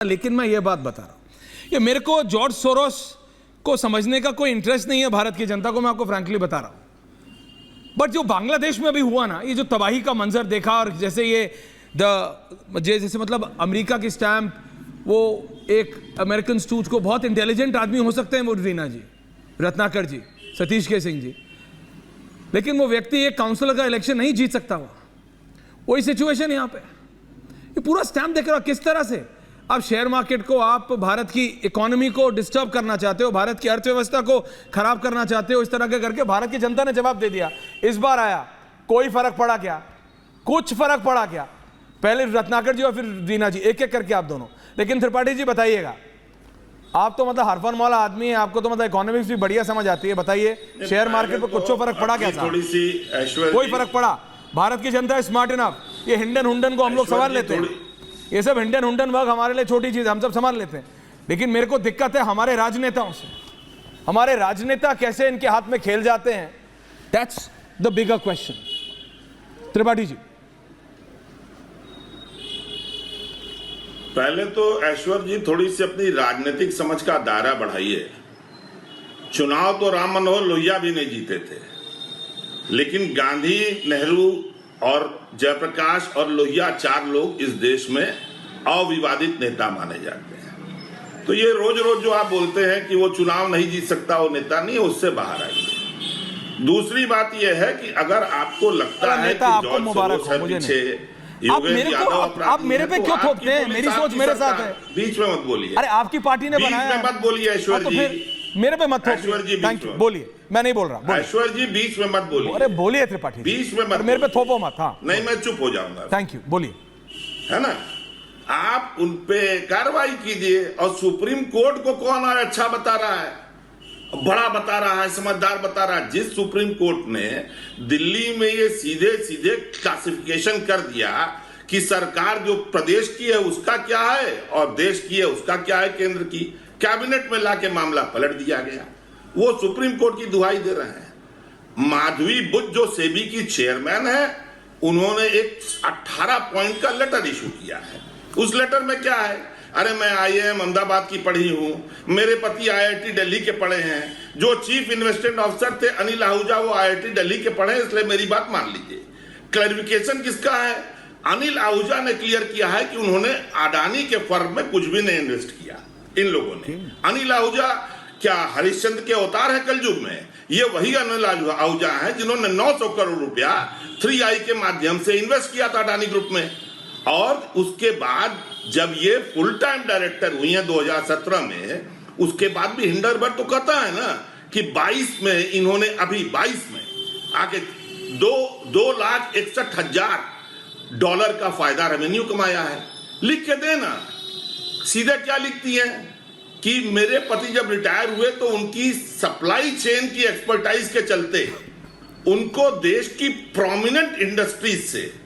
लेकिन मैं ये बात बता रहा हूं कि मेरे को जॉर्ज सोरोस को समझने का कोई इंटरेस्ट नहीं है भारत की जनता को, मैं आपको फ्रैंकली बता रहा हूं। बट जो बांग्लादेश में अभी हुआ ना, ये जो तबाही का मंजर देखा, और जैसे ये जैसे मतलब अमेरिका की स्टैंप, वो एक अमेरिकन स्टूज को, बहुत इंटेलिजेंट आदमी हो सकते हैं वो रीना जी, रत्नाकर जी, सतीश के सिंह जी, लेकिन वो व्यक्ति एक काउंसिलर का इलेक्शन नहीं जीत सकता। वही सिचुएशन यहां पे, ये पूरा स्टैंप देख रहा हो किस तरह से आप शेयर मार्केट को, आप भारत की इकोनॉमी को डिस्टर्ब करना चाहते हो, भारत की अर्थव्यवस्था को खराब करना चाहते हो, इस तरह के करके भारत की जनता ने जवाब दे दिया। इस बार आया, कोई फर्क पड़ा क्या? कुछ फर्क पड़ा क्या? पहले रत्नाकर जी और फिर रीना जी, एक एक करके आप दोनों। लेकिन त्रिपाठी जी बताइएगा, आप तो मतलब हरफन मौला आदमी है, आपको तो मतलब इकोनॉमिक्स भी बढ़िया समझ आती है, बताइए शेयर मार्केट पर कुछ फर्क पड़ा क्या? कोई फर्क पड़ा? भारत की जनता स्मार्ट इनफ, ये हिंडन हुंडन को हम लोग संभाल लेते हैं, ये सब हिंडन हुंडन वर्ग हमारे लिए छोटी चीज, हम सब संभाल लेते हैं। लेकिन मेरे को दिक्कत है हमारे राजनेताओं से, हमारे राजनेता कैसे इनके हाथ में खेल जाते हैं, that's the bigger question. Tripathi ji, पहले तो ऐश्वर्य जी थोड़ी सी अपनी राजनीतिक समझ का दायरा बढ़ाइए। चुनाव तो राम मनोहर लोहिया भी नहीं जीते थे, लेकिन गांधी, नेहरू और जयप्रकाश और लोहिया, चार लोग इस देश में अविवादित नेता माने जाते हैं। तो ये रोज रोज जो आप बोलते हैं कि वो चुनाव नहीं जीत सकता, वो नेता नहीं है, उससे बाहर आइए। दूसरी बात यह है कि अगर आपको लगता है कि जॉर्ज सोरोस है पीछे, आप मेरे पे क्यों थोपते हैं? मेरी सोच मेरे साथ है। बीच में मत बोलिए। अरे आपकी पार्टी ने बनाया, बीच में मत बोलिए ऐश्वर्य जी, मेरे पे मत थोपिए। थैंक यू, बोलिए, मैं नहीं बोल रहा। ऐश्वर्य जी बीच में मत बोलिए। अरे बोलिए त्रिपाठी, बीच में मत, मेरे पे थोपो मत। हाँ नहीं, मैं चुप हो जाऊंगा। थैंक यू, बोलिए। है ना, आप उन पे कार्रवाई कीजिए। और सुप्रीम कोर्ट को कौन अच्छा बता रहा है, बड़ा बता रहा है, समझदार बता रहा है? जिस सुप्रीम कोर्ट ने दिल्ली में ये सीधे सीधे क्लासिफिकेशन कर दिया कि सरकार जो प्रदेश की है उसका क्या है और देश की है उसका क्या है, केंद्र की, कैबिनेट में लाके मामला पलट दिया गया। वो सुप्रीम कोर्ट की दुहाई दे रहे हैं। माधवी बुद्ध जो सेबी की चेयरमैन है, उन्होंने एक 18 पॉइंट का लेटर इशू किया है। उस लेटर में क्या है? अरे मैं IIM अहमदाबाद की पढ़ी हूं, मेरे पति IIT दिल्ली के पढ़े हैं, जो चीफ इन्वेस्टमेंट ऑफिसर थे अनिल आहूजा वो IIT दिल्ली के पढ़े, इसलिए मेरी बात मान लीजिए। क्लैरिफिकेशन किसका है? अनिल आहूजा ने क्लियर किया है कि उन्होंने अडानी के फर्म में कुछ भी नहीं इन्वेस्ट किया इन लोगों ने। अनिल आहूजा क्या हरिश्चंद्र के अवतार है कलयुग में? ये वही अनिल आहूजा है जिन्होंने 900 करोड़ रुपया 3i के माध्यम से इन्वेस्ट किया था अडानी ग्रुप में। और उसके बाद जब ये फुल टाइम डायरेक्टर हुई है 2017 में, उसके बाद भी हिंडनबर्ग तो कहता है ना कि 22 में इन्होंने, अभी 22 में आके 2,61,000 का फायदा रेवेन्यू कमाया है। लिख के देना, सीधे क्या लिखती है कि मेरे पति जब रिटायर हुए तो उनकी सप्लाई चेन की एक्सपर्टाइज के चलते उनको देश की प्रोमिनेंट इंडस्ट्रीज से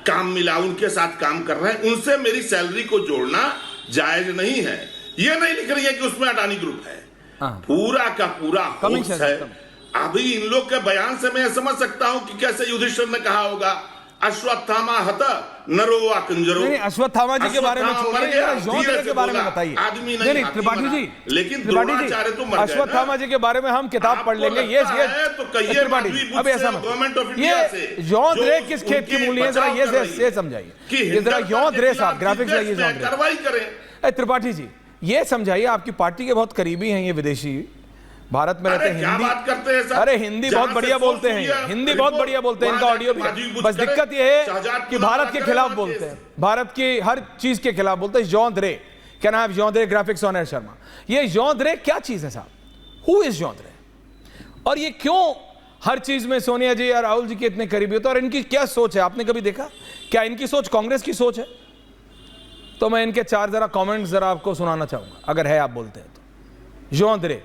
काम मिला, उनके साथ काम कर रहे हैं, उनसे मेरी सैलरी को जोड़ना जायज नहीं है। ये नहीं लिख रही है कि उसमें अडानी ग्रुप है। पूरा का पूरा होक्स है। अभी इन लोग के बयान से मैं समझ सकता हूं कि कैसे युधिष्ठिर ने कहा होगा, अश्वत्थामा हत नरोवा कुंजरो। नहीं, अश्वत्थामा जी के बारे में छोड़िए, जॉन के बारे में बताइए। आदमी नहीं, त्रिपाठी जी, लेकिन द्रोणाचार्य तो मर गए। अश्वत्थामा जी के बारे में हम किताब पढ़ लेंगे। ये तो कहिए अब ऐसा गवर्नमेंट ऑफ इंडिया से यौन रे किस खेत की मूली है, जरा ये समझाइए कि जरा यौन रे साहब ग्राफिक्स लाइए, यौन रे कार्रवाई करें। त्रिपाठी जी ये समझाइए, आपकी पार्टी के बहुत करीबी हैं ये विदेशी, भारत में रहते हैं, हिंदी बात करते हैं सर? अरे हिंदी बहुत बढ़िया बोलते हैं, हिंदी बहुत बढ़िया बोलते हैं, इनका ऑडियो भी। बस दिक्कत यह है कि भारत के खिलाफ बोलते हैं, भारत की हर चीज के खिलाफ बोलते हैं। जॉन रे, क्या नाम है? जॉन रे ग्राफिक्स ऑन एयर शर्मा। ये जॉन रे क्या चीज है साहब? हु इज जॉन रे? और ये क्यों हर चीज में सोनिया जी या राहुल जी के इतने करीबी होते हैं? और इनकी क्या सोच है, आपने कभी देखा क्या इनकी सोच कांग्रेस की सोच है? तो मैं इनके 4 जरा कॉमेंट जरा आपको सुनाना चाहूंगा, अगर है आप बोलते हैं तो। जॉन रे,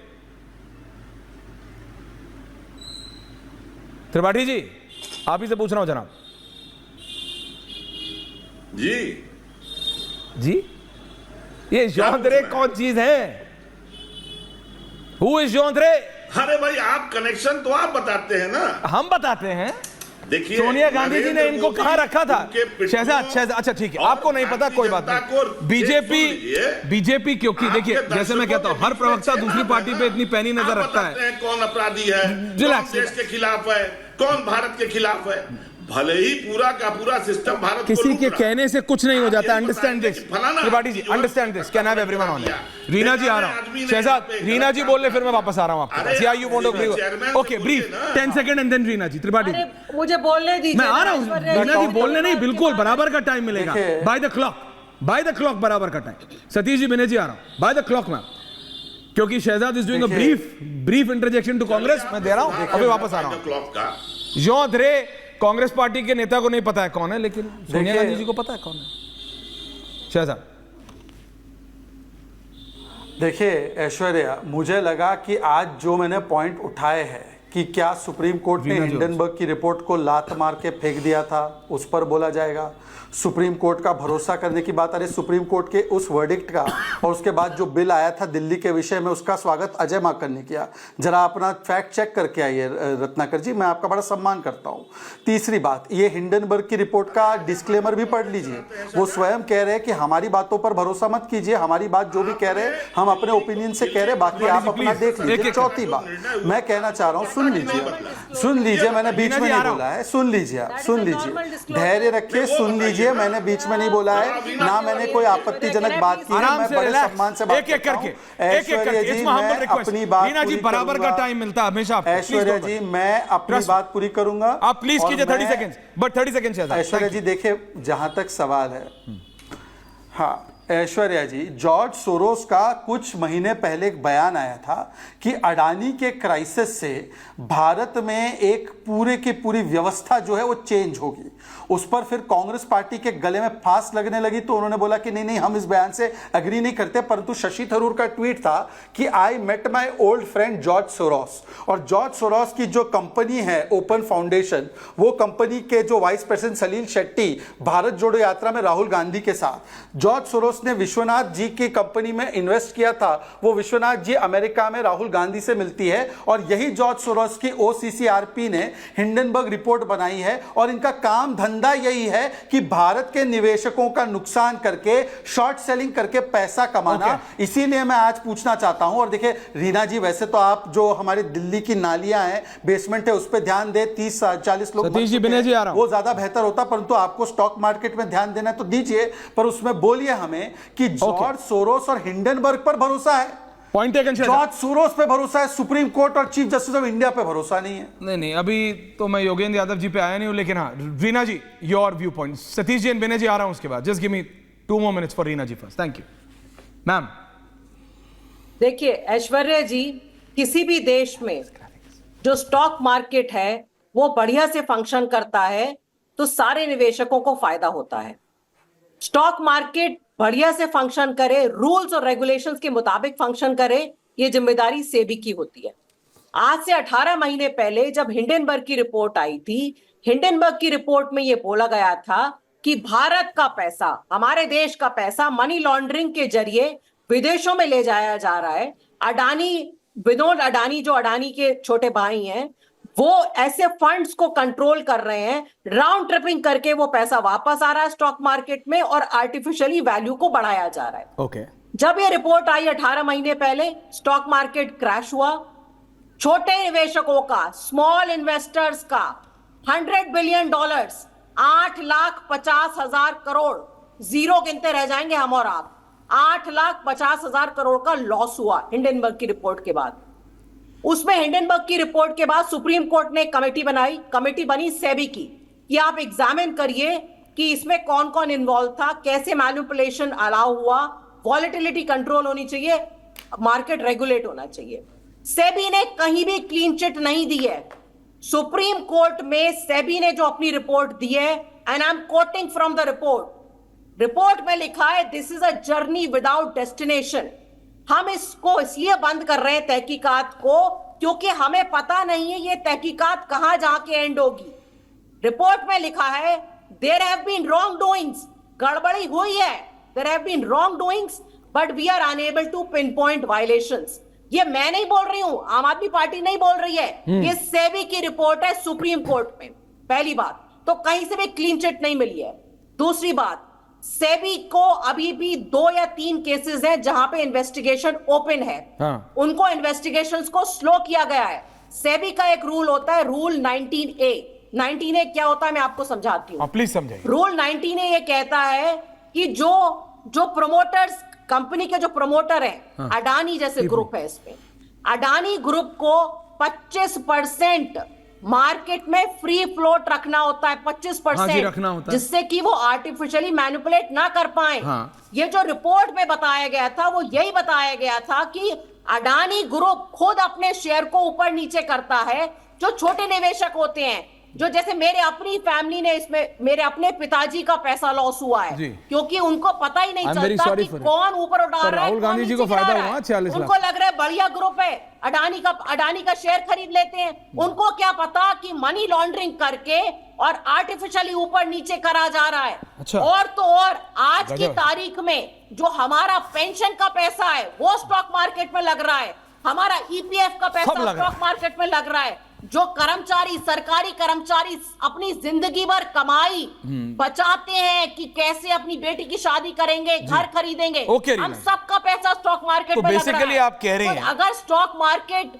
त्रिपाठी जी आप ही से पूछ रहा हूं जनाब जी, ये जॉन रे कौन चीज है? हु इज जॉन रे? अरे भाई, आप कनेक्शन तो आप बताते हैं ना। हम बताते हैं, देखिए, सोनिया गांधी जी ने नरेंद्र इनको मोदी कहाँ रखा था? उनके पिटरों शहजाद, अच्छा ठीक है, और आपको नहीं पता, भारतीय कोई बात जनता को नहीं। बीजेपी क्योंकि आपके देखिए, जैसे मैं कहता हूं, हर दर्शकों के प्रवक्ता बीच में दूसरी चेहरा पार्टी पे इतनी पैनी नजर आप रखता बताते है। हैं कौन अपराधी है, कौन रिलैक्स, देश के खिलाफ है, कौन भारत के खिलाफ है। भले ही पूरा का पूरा सिस्टम भारत को किसी लूट के रहा है। कहने से कुछ नहीं हो आप जाता। यही अंडरस्टैंड बताएंगे दिस कि फलाना त्रिपाठी जी, आदमी जो है, understand this, can have everyone on किया। इट। रीना जी आ रहा आदमी हूं, ने शहजाद यहाँ पे रीना जी गलत बोल ले, काम फिर मैं वापस आ रहा हूं आपके अरे पास। या यू वांट टू चेयरमैन से ओके, ब्रीफ पूछिए ना। 10 सेकंड एंड देन रीना जी। त्रिपाठी जी, अरे मुझे बोलने दीजिए। मैं आ रहा हूं, रीना जी बोलने नहीं, बिल्कुल बराबर का टाइम मिलेगा। देखिए- बाय द क्लॉक बराबर का टाइम। सतीश जी बेनेजी आ रहा हूं, बाय द क्लॉक मैम, क्योंकि Shehzad is doing a brief interjection to Congress. मैं दे रहा हूं, अभी वापस आ रहा हूं। क्लॉक का जो धरे कांग्रेस पार्टी के नेता को नहीं पता है कौन है, लेकिन सोनिया गांधी जी को पता है कौन है। शहजाद, देखिए ऐश्वर्या, मुझे लगा कि आज जो मैंने पॉइंट उठाए हैं कि क्या सुप्रीम कोर्ट ने हिंडनबर्ग की रिपोर्ट को लात मार के फेंक दिया था, उस पर बोला जाएगा। सुप्रीम कोर्ट का भरोसा करने की बात, अरे सुप्रीम कोर्ट के उस वर्डिक्ट का और उसके बाद जो बिल आया था दिल्ली के विषय में, उसका स्वागत अजय माकन ने किया। जरा अपना फैक्ट चेक करके आइए रत्नाकर जी, मैं आपका बड़ा सम्मान करता हूँ। तीसरी बात, ये हिंडनबर्ग की रिपोर्ट का डिस्क्लेमर भी पढ़ लीजिए। वो स्वयं कह रहे हैं कि हमारी बातों पर भरोसा मत कीजिए, हमारी बात जो भी कह रहे हैं हम अपने ओपिनियन से कह रहे हैं, बाकी आप अपना देख लीजिए। चौथी बात मैं कहना चाह रहा हूँ, सुन लीजिए, मैंने बीच में नहीं बोला है, सुन लीजिए, धैर्य रखिए, सुन लीजिए, मैंने बीच में नहीं बोला है, ना मैंने कोई आपत्तिजनक बात की है, मैं बड़े सम्मान से बात करता हूं। ऐश्वर्या जी, मैं अपनी बात पूरी बराबर का टाइम मिलता है हमेशा। ऐश्वर्या जी, मैं अपनी बात पूरी करूंगा। आप प्लीज कीजिए 30 सेकंड, बट 30 सेकंड। ऐश्वर्या जी देखिए, जहां तक सवाल है, हाँ ऐश्वर्या जी, जॉर्ज सोरोस का कुछ महीने पहले एक बयान आया था कि अडानी के क्राइसिस से भारत में एक पूरे की पूरी व्यवस्था जो है वो चेंज होगी। उस पर फिर कांग्रेस पार्टी के गले में फांस लगने लगी, तो उन्होंने बोला कि नहीं हम इस बयान से एग्री नहीं करते। परंतु शशि थरूर का ट्वीट था कि I met my old friend George Soros, और जॉर्ज सोरोस की जो कंपनी है ओपन फाउंडेशन, वो कंपनी के जो वाइस प्रेसिडेंट सलील शेट्टी भारत जोड़ो यात्रा में राहुल गांधी के साथ, जॉर्ज सोरोस ने विश्वनाथ जी की कंपनी में इन्वेस्ट किया था। वो विश्वनाथ जी अमेरिका में राहुल गांधी से मिलती है, और यही जॉर्ज सोरोस की OCCRP ने हिंडनबर्ग रिपोर्ट बनाई है। और इनका काम धंधा यही है कि भारत के निवेशकों का नुकसान करके, शॉर्ट सेलिंग करके पैसा कमाना। इसीलिए मैं आज पूछना चाहता हूं, और देखिए रीना जी, वैसे तो आप जो हमारे दिल्ली की नालियां हैं, बेसमेंट है, उस पर ध्यान दे, 30-40 लोग सतीश जी बिनेजी आ रहा हूं, वो ज्यादा बेहतर होता। परंतु आपको स्टॉक मार्केट में ध्यान देना है तो दीजिए, पर उसमें बोलिए हमें कि जॉर्ज सोरोस और हिंडनबर्ग पर भरोसा है, पॉइंट टेकन। जॉर्ज सोरोस पे भरोसा है, सुप्रीम कोर्ट और चीफ जस्टिस ऑफ इंडिया पे भरोसा नहीं है। नहीं, अभी तो मैं योगेंद्र यादव जी पे आया नहीं हूं, लेकिन हाँ Reena ji, your view point. Satish ji and Banerjee आ रहा हूं उसके बाद। Just give me 2 more minutes for Reena ji first. Thank you ma'am. देखिए ऐश्वर्या जी, किसी भी देश में जो स्टॉक मार्केट है वो बढ़िया से फंक्शन करता है तो सारे निवेशकों को फायदा होता है। स्टॉक मार्केट बढ़िया से फंक्शन करे, रूल्स और रेगुलेशंस के मुताबिक फंक्शन करे, ये जिम्मेदारी सेबी की होती है। आज से 18 महीने पहले जब हिंडनबर्ग की रिपोर्ट आई थी, हिंडनबर्ग की रिपोर्ट में यह बोला गया था कि भारत का पैसा, हमारे देश का पैसा मनी लॉन्ड्रिंग के जरिए विदेशों में ले जाया जा रहा है। अडानी, विनोद अडानी जो अडानी के छोटे भाई हैं, वो ऐसे फंड्स को कंट्रोल कर रहे हैं, राउंड ट्रिपिंग करके वो पैसा वापस आ रहा है स्टॉक मार्केट में और आर्टिफिशियली वैल्यू को बढ़ाया जा रहा है। ओके। जब ये रिपोर्ट आई 18 महीने पहले, स्टॉक मार्केट क्रैश हुआ। छोटे निवेशकों का, स्मॉल इन्वेस्टर्स का $100 बिलियन, 8,50,000 करोड़, जीरो गिनते रह जाएंगे हम और आप, 8,50,000 करोड़ का लॉस हुआ हिंडनबर्ग की रिपोर्ट के बाद। उसमें हिंडनबर्ग की रिपोर्ट के बाद सुप्रीम कोर्ट ने कमेटी बनाई, कमेटी बनी सेबी की, कि आप एग्जामिन करिए कि इसमें कौन कौन इन्वॉल्व था, कैसे मैनिपुलेशन अलाउ हुआ, वॉलेटिलिटी कंट्रोल होनी चाहिए, मार्केट रेगुलेट होना चाहिए। सेबी ने कहीं भी क्लीन चिट नहीं दी है। सुप्रीम कोर्ट में सेबी ने जो अपनी रिपोर्ट दी है, and I am quoting from the report में लिखा है, this is a journey without destination. हम इसको इसलिए बंद कर रहे हैं तहकीकात को, क्योंकि हमें पता नहीं है ये तहकीकात कहां जाके एंड होगी। रिपोर्ट में लिखा है, there have been wrong doings, गड़बड़ी हुई है, there have been wrong doings, but we are unable to pinpoint violations. ये मैं नहीं बोल रही हूं, आम आदमी पार्टी नहीं बोल रही है, ये सेबी की रिपोर्ट है सुप्रीम कोर्ट में। पहली बात तो कहीं से भी क्लीन चिट नहीं मिली है। दूसरी बात, सेबी को अभी भी 2 या 3 केसेस हैं जहां पे इन्वेस्टिगेशन ओपन है। हाँ। उनको इन्वेस्टिगेशंस को स्लो किया गया है। सेबी का एक रूल होता है, रूल 19A। 19A क्या होता है मैं आपको समझाती हूँ। प्लीज समझाइए। रूल 19A ये कहता है कि जो प्रमोटर्स, कंपनी के जो प्रमोटर हैं, अडानी जैसे ग्रुप है, इसमें अडानी ग्रुप को 25% मार्केट में फ्री फ्लोट रखना होता है। 25% रखना होता है, जिससे कि वो आर्टिफिशियली मैनिपुलेट ना कर पाए। हाँ। ये जो रिपोर्ट में बताया गया था वो यही बताया गया था कि अडानी ग्रुप खुद अपने शेयर को ऊपर नीचे करता है। जो छोटे निवेशक होते हैं, जो जैसे मेरे अपनी फैमिली ने, इसमें मेरे अपने पिताजी का पैसा लॉस हुआ है जी। क्योंकि उनको पता ही नहीं चलता कि कौन ऊपर उठा रहा है, राहुल गांधी कौन जी को नीचे गिरा फायदा रहा है। हुआ 40 लाख। उनको लग रहा है बढ़िया ग्रुप है, अडानी का शेयर खरीद लेते हैं। उनको क्या पता कि मनी लॉन्ड्रिंग करके और आर्टिफिशियली ऊपर नीचे करा जा रहा है। अच्छा। और तो और आज की गजब। तारीख में जो हमारा पेंशन का पैसा है वो स्टॉक मार्केट में लग रहा है, हमारा ईपीएफ का पैसा सब लग रहा है। स्टॉक मार्केट में लग रहा है। जो कर्मचारी, सरकारी कर्मचारी अपनी जिंदगी भर कमाई बचाते हैं कि कैसे अपनी बेटी की शादी करेंगे, घर खरीदेंगे, ओके, हम रीना। सबका पैसा स्टॉक मार्केट तो में लग रहा basically है। आप कह रहे तो हैं- अगर स्टॉक मार्केट,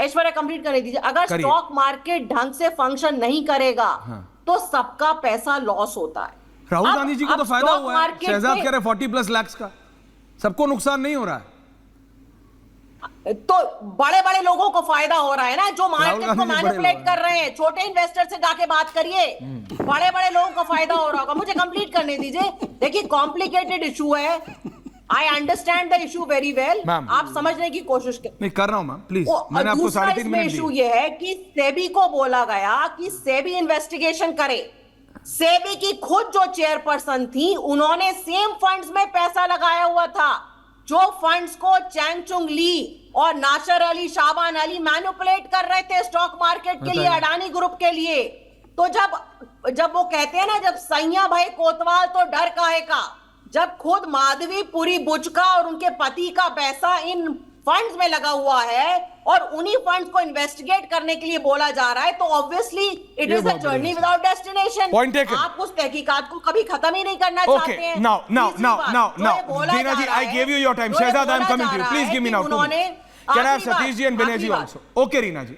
ऐश्वर्या कंप्लीट करने दीजिए, अगर करिए। स्टॉक मार्केट ढंग से फंक्शन नहीं करेगा तो सबका पैसा लॉस होता है। राहुल अब- गांधी जी को अब तो फायदा स्टॉक हुआ है। मार्केट शहजाद में- कह रहे 40+ लाख का, सबको नुकसान नहीं हो रहा है। तो बड़े बड़े लोगों को फायदा हो रहा है ना, जो मार्केट गांधी को जी बड़े मैनिपुलेट लोग कर रहे हैं। छोटे इन्वेस्टर से जाके बात करिए, बड़े बड़े लोगों को फायदा हो रहा होगा। मुझे कंप्लीट करने दीजिए। देखिए, कॉम्प्लिकेटेड इशू है, I understand the issue very well. Ma'am. आप समझने की कोशिश करें। नहीं कर रहा हूं मैम, प्लीज। और मैंने आपको दूसरा 3.5 इसमें मिनट इशू दिए। ये है कि सेबी को बोला गया कि सेबी इन्वेस्टिगेशन करे। सेबी की खुद जो चेयरपर्सन थी, उन्होंने सेम फंड्स में पैसा लगाया हुआ था जो फंड्स को चैंगचुंग ली और नासर अली, शाबान अली मैनिपुलेट कर रहे थे स्टॉक मार्केट के लिए, बताइए। अडानी ग्रुप के लिए। तो जब वो कहते हैं ना, जब सैया भाई कोतवाल तो डर काहे का, जब खुद माधवी पुरी बुच का और उनके पति का पैसा इन फंड्स में लगा हुआ है और उन्हीं फंड्स को इन्वेस्टिगेट करने के लिए बोला जा रहा है, तो ऑब्वियसली इट ये इज अ बहुत बड़ी जर्नी बात विदाउट डेस्टिनेशन। Point taken. आप उस तहकीकात को कभी खत्म ही नहीं करना Okay, चाहते हैं। now, तीसरी बात, जो ये बोला Dina जा ji, रहा I है, gave you your time. जो ये Shehzad, I am बोला coming जा to you. रहा Please है give me कि now 2 उन्होंने- minutes. Can I have आखिरी बात, Satish ji and Vinay ji आखिरी बात। also? Okay, Reena ji.